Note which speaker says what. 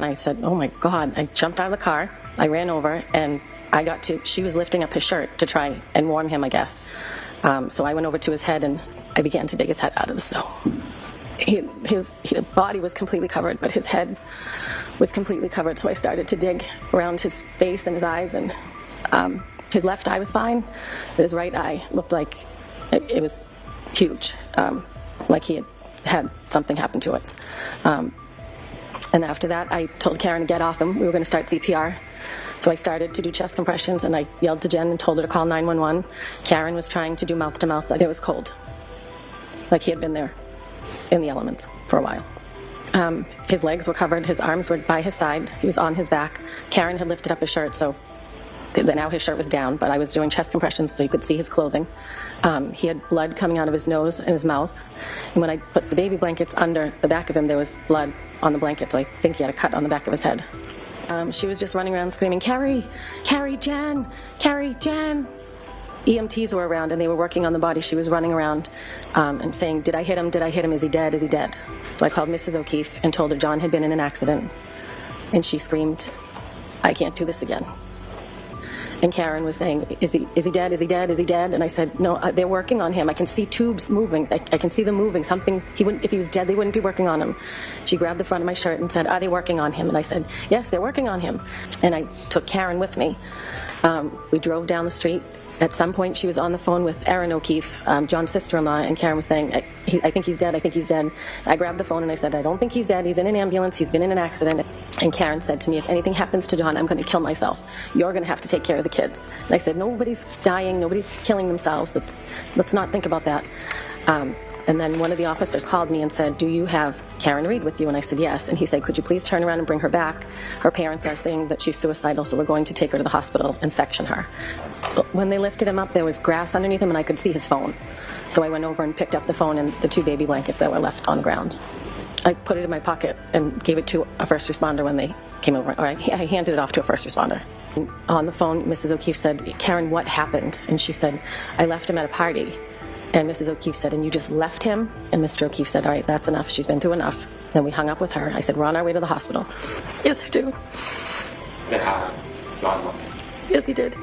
Speaker 1: I said, oh my God. I jumped out of the car. I ran over and she was lifting up his shirt to try and warm him, I guess. So I went over to his head and I began to dig his head out of the snow. His body was completely covered, but his head was completely covered. So I started to dig around his face and his eyes, and his left eye was fine, but his right eye looked like it was huge, like he had something happen to it. And after that, I told Karen to get off him. We were going to start CPR. So I started to do chest compressions, and I yelled to Jen and told her to call 911. Karen was trying to do mouth-to-mouth. It was cold, like he had been there in the elements for a while. His legs were covered. His arms were by his side. He was on his back. Karen had lifted up his shirt, so now his shirt was down, but I was doing chest compressions so you could see his clothing. He had blood coming out of his nose and his mouth. And when I put the baby blankets under the back of him, there was blood on the blankets. I think he had a cut on the back of his head. She was just running around screaming, Kerry, Kerry, Jen, Kerry, Jen. EMTs were around and they were working on the body. She was running around and saying, did I hit him? Did I hit him? Is he dead? Is he dead? So I called Mrs. O'Keefe and told her John had been in an accident. And she screamed, I can't do this again. And Karen was saying, is he dead? Is he dead? Is he dead? And I said, no, they're working on him. I can see tubes moving. I can see them moving. Something, if he was dead, they wouldn't be working on him. She grabbed the front of my shirt and said, are they working on him? And I said, yes, they're working on him. And I took Karen with me. We drove down the street. At some point, she was on the phone with Erin O'Keefe, John's sister-in-law, and Karen was saying, I think he's dead, I think he's dead. I grabbed the phone and I said, I don't think he's dead. He's in an ambulance. He's been in an accident. And Karen said to me, if anything happens to John, I'm going to kill myself. You're going to have to take care of the kids. And I said, nobody's dying. Nobody's killing themselves. Let's not think about that. And then one of the officers called me and said, do you have Karen Reed with you? And I said, yes. And he said, could you please turn around and bring her back? Her parents are saying that she's suicidal, so we're going to take her to the hospital and section her. When they lifted him up, there was grass underneath him, and I could see his phone. So I went over and picked up the phone and the 2 baby blankets that were left on the ground. I put it in my pocket and gave it to a first responder when they came over, or I handed it off to a first responder. On the phone, Mrs. O'Keefe said, Karen, what happened? And she said, I left him at a party. And Mrs. O'Keefe said, and you just left him? And Mr. O'Keefe said, all right, that's enough. She's been through enough. Then we hung up with her. I said, we're on our way to the hospital. Yes, I do.
Speaker 2: Is that how John looked?
Speaker 1: Yes, he did.